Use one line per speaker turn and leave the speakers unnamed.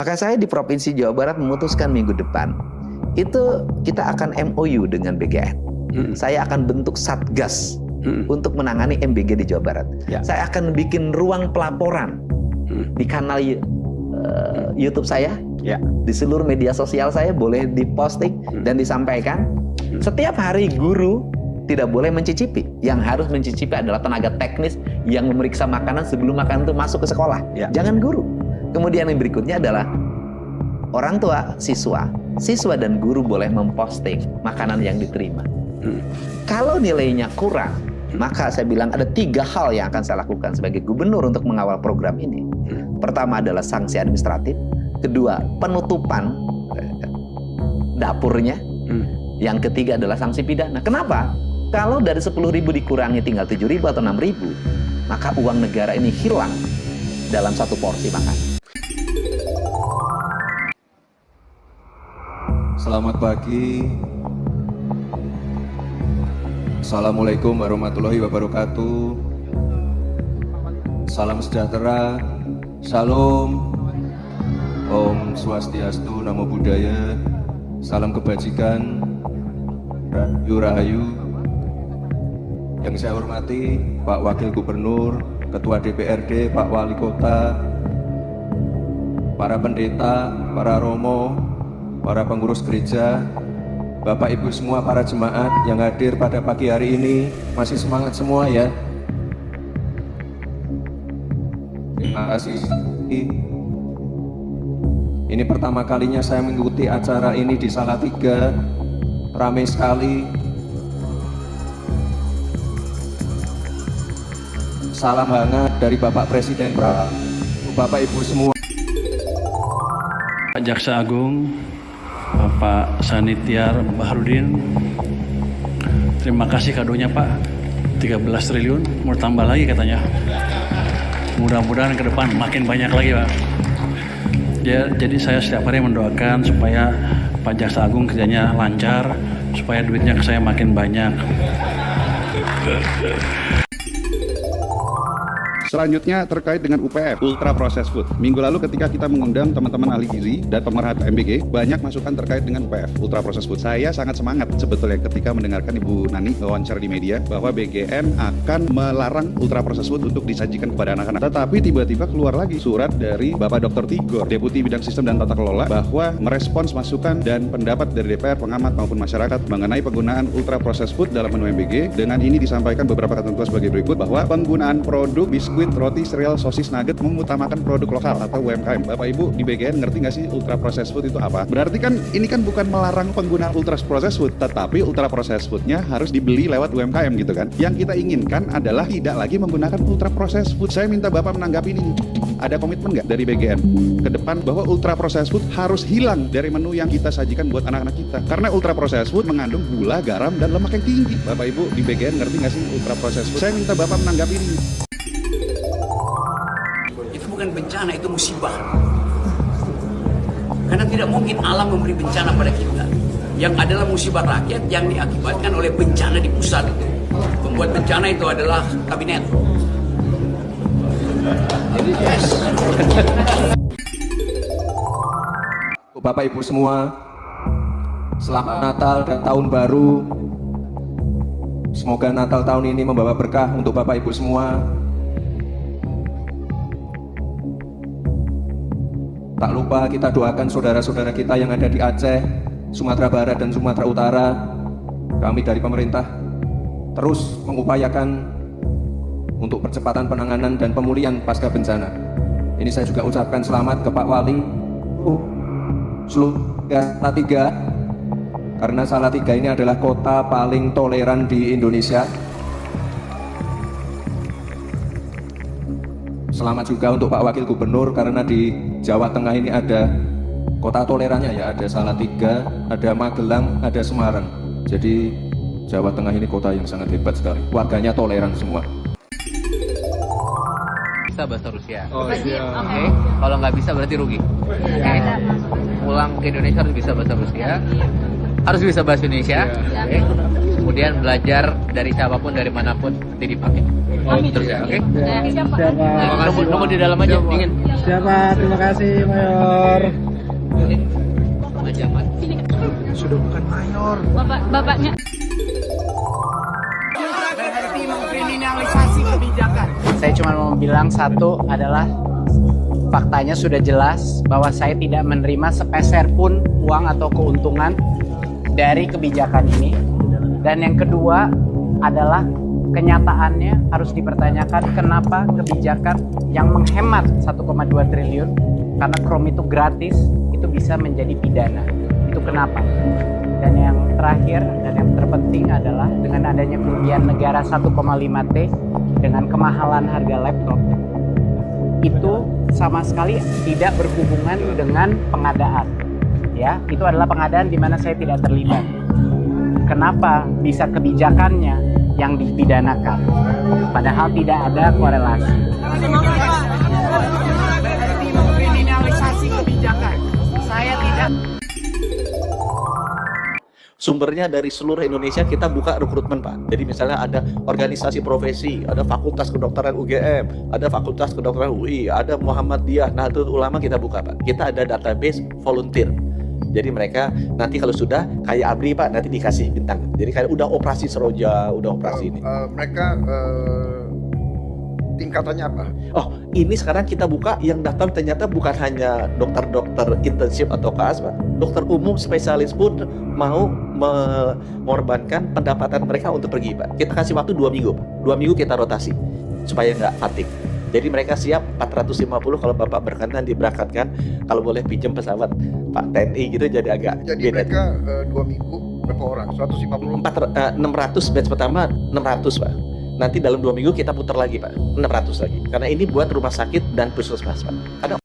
Maka saya di Provinsi Jawa Barat memutuskan minggu depan, itu kita akan MOU dengan BGN. Saya akan bentuk Satgas untuk menangani MBG di Jawa Barat. Saya akan bikin ruang pelaporan di kanal YouTube saya, di seluruh media sosial saya boleh diposting dan disampaikan. Setiap hari guru tidak boleh mencicipi. Yang harus mencicipi adalah tenaga teknis yang memeriksa makanan sebelum makanan itu masuk ke sekolah. Jangan guru. Kemudian yang berikutnya adalah orang tua, siswa dan guru boleh memposting makanan yang diterima. Kalau nilainya kurang, maka saya bilang ada 3 hal yang akan saya lakukan sebagai gubernur untuk mengawal program ini. Pertama adalah sanksi administratif. Kedua, penutupan dapurnya. Yang ketiga adalah sanksi pidana. Kenapa? Kalau dari 10.000 dikurangi tinggal 7.000 atau 6.000, maka uang negara ini hilang dalam satu porsi makan.
Selamat pagi. Assalamualaikum warahmatullahi wabarakatuh. Salam sejahtera. Shalom. Om Swastiastu, Namo Buddhaya. Salam kebajikan. Rahayu Rahayu. Yang saya hormati Pak Wakil Gubernur, Ketua DPRD, Pak Wali Kota, para pendeta, para romo, para pengurus gereja, Bapak Ibu semua, para jemaat yang hadir pada pagi hari ini. Masih semangat semua ya. Terima kasih. Ini pertama kalinya saya mengikuti acara ini di Salatiga. Ramai sekali. Salam hangat dari Bapak Presiden, Bapak Ibu semua.
Pak Jaksa Agung, Bapak Sanitiar Baharudin, terima kasih kadonya Pak, 13 triliun, mau tambah lagi katanya. Mudah-mudahan ke depan makin banyak lagi Pak. Ya, jadi saya setiap hari mendoakan supaya Pak Jaksa Agung kerjanya lancar, supaya duitnya ke saya makin banyak.
Selanjutnya terkait dengan UPF, Ultra Processed Food. Minggu lalu ketika kita mengundang teman-teman ahli gizi dan pemerhati MBG, banyak masukan terkait dengan UPF, Ultra Processed Food. Saya sangat semangat sebetulnya ketika mendengarkan Ibu Nani wawancara di media bahwa BGN akan melarang Ultra Processed Food untuk disajikan kepada anak-anak. Tetapi tiba-tiba keluar lagi surat dari Bapak Dr. Tigor, Deputi Bidang Sistem dan Tata Kelola, bahwa merespons masukan dan pendapat dari DPR, pengamat maupun masyarakat mengenai penggunaan Ultra Processed Food dalam menu MBG. Dengan ini disampaikan beberapa ketentuan sebagai berikut, bahwa penggunaan produk biskuit, roti, serial, sosis, nugget mengutamakan produk lokal atau UMKM. Bapak Ibu di BGN ngerti nggak sih Ultra Processed Food itu apa? Berarti kan ini kan bukan melarang penggunaan Ultra Processed Food, tetapi Ultra Processed Foodnya harus dibeli lewat UMKM gitu kan. Yang kita inginkan adalah tidak lagi menggunakan Ultra Processed Food. Saya minta Bapak menanggapi ini. Ada komitmen nggak dari BGN ke depan bahwa Ultra Processed Food harus hilang dari menu yang kita sajikan buat anak-anak kita? Karena Ultra Processed Food mengandung gula, garam, dan lemak yang tinggi. Bapak Ibu di BGN ngerti nggak sih Ultra Processed Food? Saya minta Bapak menanggapi ini.
Itu bukan bencana, itu musibah. Karena tidak mungkin alam memberi bencana pada kita. Yang adalah musibah rakyat yang diakibatkan oleh bencana di pusat. Pembuat bencana itu adalah kabinet. Yes.
Bapak Ibu semua, selamat Natal dan Tahun Baru. Semoga Natal tahun ini membawa berkah untuk Bapak Ibu semua. Tak lupa kita doakan saudara-saudara kita yang ada di Aceh, Sumatera Barat dan Sumatera Utara. Kami dari pemerintah terus mengupayakan untuk percepatan penanganan dan pemulihan pasca bencana. Ini saya juga ucapkan selamat ke Pak Wali Salatiga, karena Salatiga ini adalah kota paling toleran di Indonesia. Selamat juga untuk Pak Wakil Gubernur, karena di Jawa Tengah ini ada kota tolerannya ya, ada Salatiga, ada Magelang, ada Semarang. Jadi Jawa Tengah ini kota yang sangat hebat sekali, warganya toleran semua.
Bisa bahasa Rusia.
Oh iya.
Oke. Kalau nggak bisa berarti rugi. Oke. Pulang ke Indonesia harus bisa bahasa Rusia. Harus bisa bahasa Indonesia. Oke. Kemudian belajar dari siapapun, dari manapun, nanti dipakai. Terus ya, oke? Nunggu di dalam aja, dingin.
Siapa? Terima kasih, Mayor.
Sudah bukan mayor.
Bapaknya.
Mengkriminalisasi kebijakan.
Saya cuma mau bilang satu adalah faktanya sudah jelas bahwa saya tidak menerima sepeser pun uang atau keuntungan dari kebijakan ini. Dan yang kedua adalah kenyataannya harus dipertanyakan kenapa kebijakan yang menghemat 1,2 triliun karena Chrome itu gratis itu bisa menjadi pidana. Itu kenapa? Dan yang terakhir dan yang terpenting adalah dengan adanya kerugian negara 1,5 T dengan kemahalan harga laptop itu sama sekali tidak berhubungan dengan pengadaan. Ya, itu adalah pengadaan di mana saya tidak terlibat. Kenapa bisa kebijakannya yang dipidanakan? Padahal tidak ada korelasi.
Mengkriminalisasi kebijakan. Saya tidak.
Sumbernya dari seluruh Indonesia kita buka rekrutmen Pak. Jadi misalnya ada organisasi profesi, ada Fakultas Kedokteran UGM, ada Fakultas Kedokteran UI, ada Muhammadiyah, Nahdlatul Ulama kita buka Pak. Kita ada database volunteer. Jadi mereka nanti kalau sudah kayak Abri Pak nanti dikasih bintang. Jadi kayak udah operasi Seroja, udah operasi ini.
Mereka tingkatannya apa?
Oh, ini sekarang kita buka yang daftar ternyata bukan hanya dokter-dokter internship atau KAS Pak. Dokter umum spesialis pun mau mengorbankan pendapatan mereka untuk pergi Pak. Kita kasih waktu 2 minggu Pak. 2 minggu kita rotasi supaya nggak fatigue. Jadi mereka siap 450 kalau Bapak berkenan diberangkatkan. Kalau boleh pinjam pesawat Pak TNI gitu jadi agak
Jadi
beda.
mereka 2 minggu berapa orang? 150?
600 batch pertama 600 Pak. Nanti dalam 2 minggu kita putar lagi Pak, 600 lagi. Karena ini buat rumah sakit dan puskesmas Pak. Ada